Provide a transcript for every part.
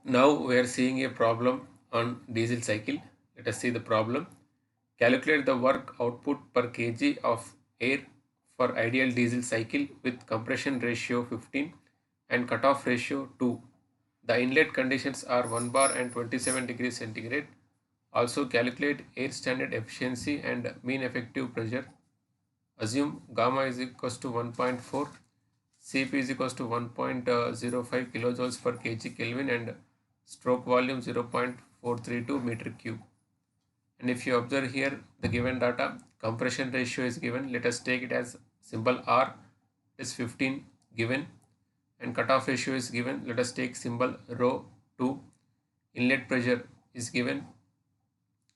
Now we are seeing a problem on diesel cycle. Let us see the problem. Calculate the work output per kg of air for ideal diesel cycle with compression ratio 15 and cutoff ratio 2. The inlet conditions are 1 bar and 27 degrees centigrade. Also calculate air standard efficiency and mean effective pressure. Assume gamma is equals to 1.4, Cp is equals to 1.05 kilojoules per kg Kelvin and stroke volume 0.432 meter cube. And if you observe here the given data, compression ratio is given. Let us take it as symbol R is 15 given, and cutoff ratio is given. Let us take symbol rho 2. Inlet pressure is given.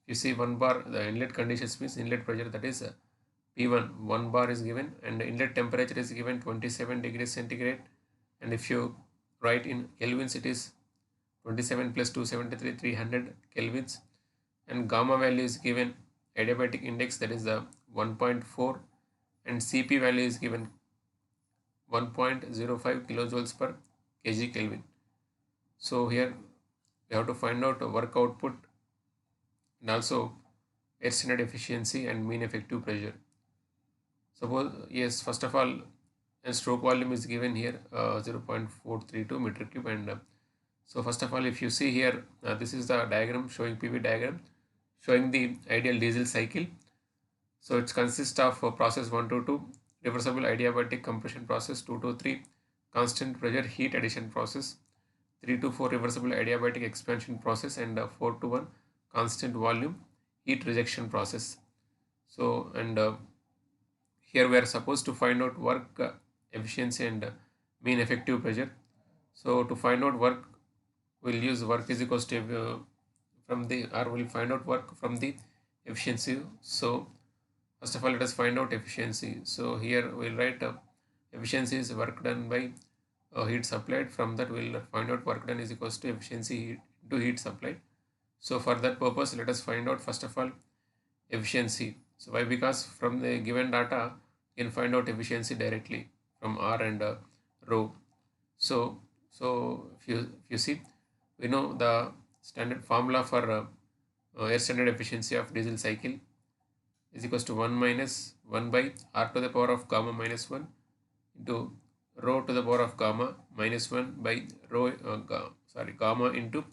You see 1 bar, the inlet conditions means inlet pressure, that is P1, 1 bar is given, and inlet temperature is given 27 degrees centigrade. And if you write in kelvins, it is 27 plus 273, 300 kelvins. And gamma value is given, adiabatic index, that is the 1.4, and Cp value is given 1.05 kilojoules per kg Kelvin. So here we have to find out work output and also air standard efficiency and mean effective pressure. Suppose, yes, first of all, and stroke volume is given here 0.432 meter cube. And so first of all, if you see here, this is the diagram showing PV diagram showing the ideal diesel cycle. So it consists of process 1 to 2, reversible adiabatic compression process, 2 to 3, constant pressure heat addition process, 3 to 4, reversible adiabatic expansion process, and 4 to 1, constant volume heat rejection process. So, and here we are supposed to find out work efficiency and mean effective pressure. So to find out work, we'll use work is equals to from the, or we'll find out work from the efficiency. So first of all, let us find out efficiency. So here we'll write efficiency is work done by heat supplied. From that we'll find out work done is equals to efficiency to heat supplied. So for that purpose, let us find out first of all efficiency. So why? Because from the given data, you can find out efficiency directly from R and rho. So if you see, we know the standard formula for air standard efficiency of diesel cycle is equals to 1 minus 1 by R to the power of gamma minus 1 into rho to the power of gamma minus 1 by rho gamma into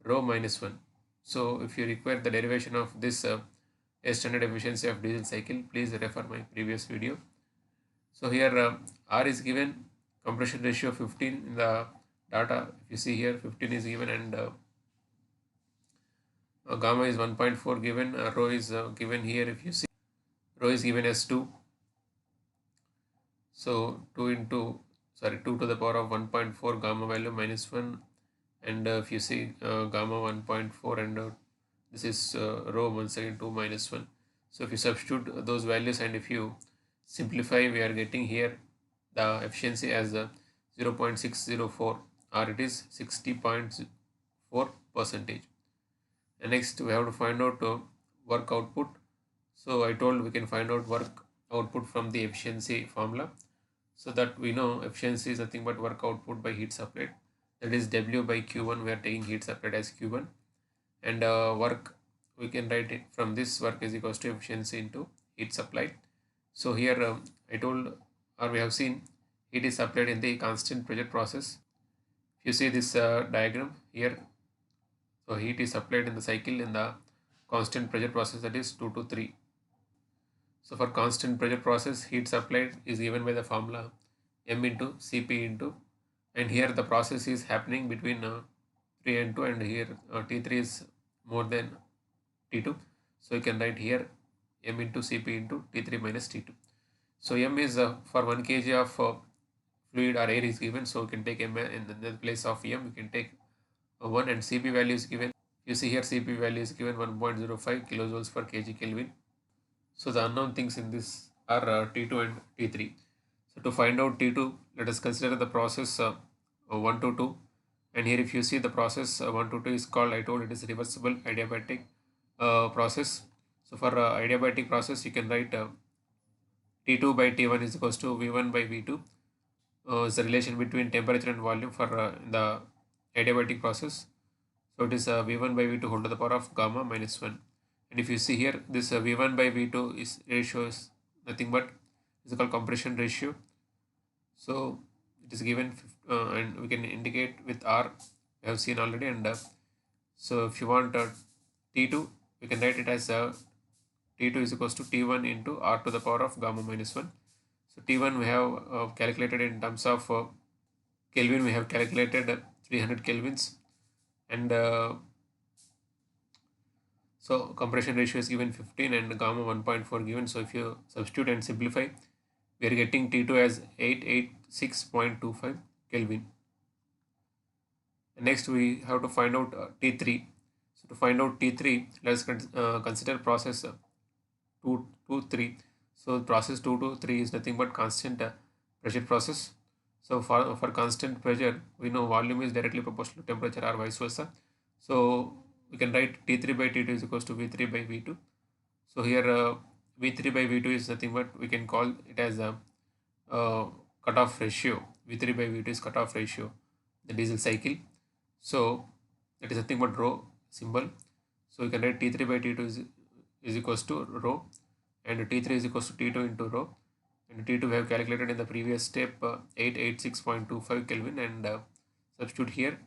rho minus 1. So if you require the derivation of this air standard efficiency of diesel cycle, please refer my previous video. So here R is given, compression ratio 15 in the data. If you see here, 15 is given, and gamma is 1.4 given, rho is given here. If you see, rho is given as 2. So 2 to the power of 1.4 gamma value minus 1, and if you see gamma 1.4, and this is rho once again 2 minus 1. So if you substitute those values and if you simplify, we are getting here the efficiency as 0.604, or it is 60.4 percentage. And next we have to find out work output. So I told we can find out work output from the efficiency formula. So that we know efficiency is nothing but work output by heat supplied, that is W by Q1. We are taking heat supplied as Q1, and work, we can write it from this, work is equals to efficiency into heat supplied. So here I told, or we have seen, heat is supplied in the constant pressure process. If you see this diagram here, so heat is supplied in the cycle in the constant pressure process, that is 2 to 3. So for constant pressure process, heat supplied is given by the formula M into Cp into, and here the process is happening between 3 and 2, and here T3 is more than T2. So you can write here M into Cp into T3 minus T2. So M is for 1 kg of fluid or air is given, so you can take M, in the place of M you can take 1, and Cp value is given. You see here Cp value is given 1.05 kilojoules per kg Kelvin. So the unknown things in this are T2 and T3. So to find out T2, let us consider the process 1 to 2. And here if you see the process 1 to 2 is called, I told it is reversible adiabatic process. So for adiabatic process, you can write T2 by T1 is equals to V1 by V2. Is the relation between temperature and volume for the adiabatic process. So it is V1 by V2 whole to the power of gamma minus 1. And if you see here, this V1 by V2 is ratio is nothing but is called compression ratio. So it is given and we can indicate with R, we have seen already. And so if you want T2, we can write it as T2 is equals to T1 into R to the power of gamma minus 1. So T1 we have calculated in terms of Kelvin, we have calculated 300 kelvins, and so compression ratio is given 15 and gamma 1.4 given. So if you substitute and simplify, we are getting T2 as 886.25 Kelvin. And next we have to find out T3. So to find out T3, let's consider process 2 to 3. So process 2 to 3 is nothing but constant pressure process. So for constant pressure, we know volume is directly proportional to temperature or vice versa. So we can write T3 by T2 is equals to V3 by V2. So here V3 by V2 is nothing but we can call it as a cutoff ratio. V3 by V2 is cutoff ratio, the diesel cycle. So that is nothing but rho symbol. So we can write T3 by T2 is equals to rho, and T3 is equals to T2 into rho, and T2 we have calculated in the previous step 886.25 Kelvin, and substitute here,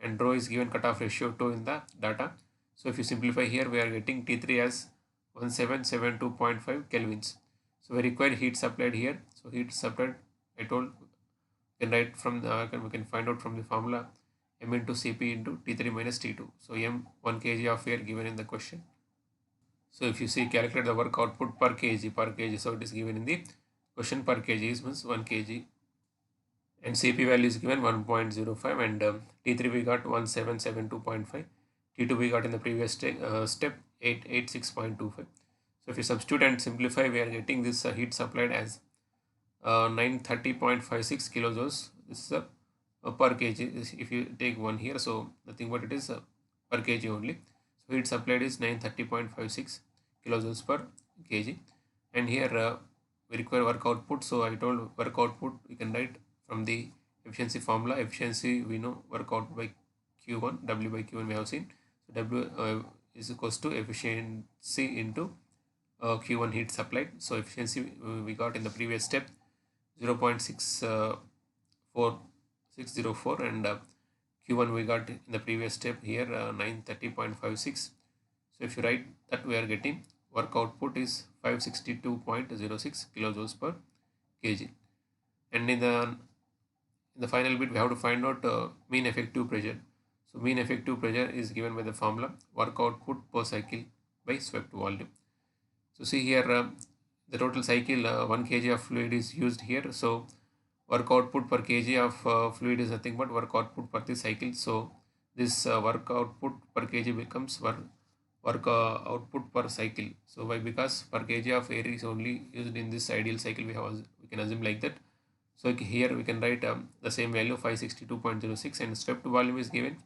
and rho is given cutoff ratio 2 in the data. So if you simplify here, we are getting T3 as 1772.5 kelvins. So we require heat supplied here. So heat supplied, I told, we can write from the we can find out from the formula m into Cp into T3 minus T2. So m 1 kg of air given in the question. So if you see, calculate the work output per kg. So it is given in the question per kg is means 1 kg, and Cp value is given 1.05, and T3 we got 1772.5, T2 we got in the previous step 886.25. So if you substitute and simplify, we are getting this heat supplied as 930.56 kilojoules. This is per kg. If you take 1 here, so nothing but it is per kg only. So heat supplied is 930.56 kilojoules per kg. And here we require work output. So I told work output we can write from the efficiency formula. Efficiency we know work output by Q1, W by Q1 we have seen. So W is equals to efficiency into Q1 heat supplied. So efficiency we got in the previous step 0.64604, and Q1 we got in the previous step here 930.56. So if you write that, we are getting work output is 562.06 kilojoules per kg. And in the final bit, we have to find out mean effective pressure. So mean effective pressure is given by the formula work output per cycle by swept volume. So see here the total cycle 1 kg of fluid is used here. So work output per kg of fluid is nothing but work output per the cycle. So this work output per kg becomes work output per cycle. So why? Because per kg of air is only used in this ideal cycle. We can assume like that. So here we can write the same value 562.06, and swept volume is given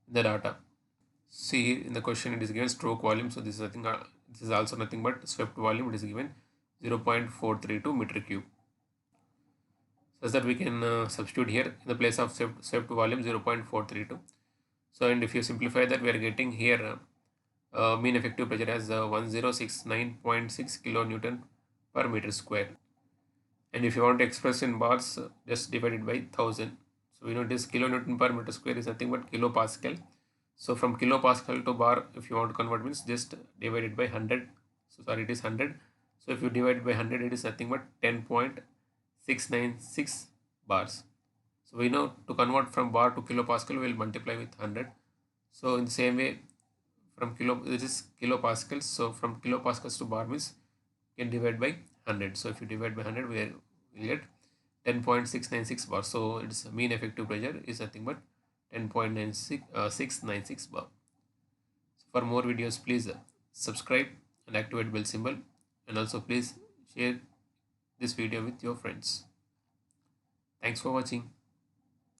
in the data. See in the question it is given stroke volume. So this is nothing. This is also nothing but swept volume. It is given 0.432 meter cube. Such that we can substitute here in the place of swept volume 0.432. So and if you simplify that, we are getting here mean effective pressure as 1069.6 kilonewton per meter square. And if you want to express in bars, just divide it by 1000. So we know this kilonewton per meter square is nothing but kilopascal. So from kilopascal to bar, if you want to convert, means just divide it by 100. So sorry, it is 100. So if you divide by 100, it is nothing but 10.696 bars. So we know to convert from bar to kilopascal, we will multiply with 100. So in the same way, from this is kilopascals. So from kilopascals to bar means you can divide by 100. So if you divide by 100, we will get 10.696 bar. So its mean effective pressure is nothing but 10.696 bar. So for more videos, please subscribe and activate bell symbol, and also please share this video with your friends. Thanks for watching.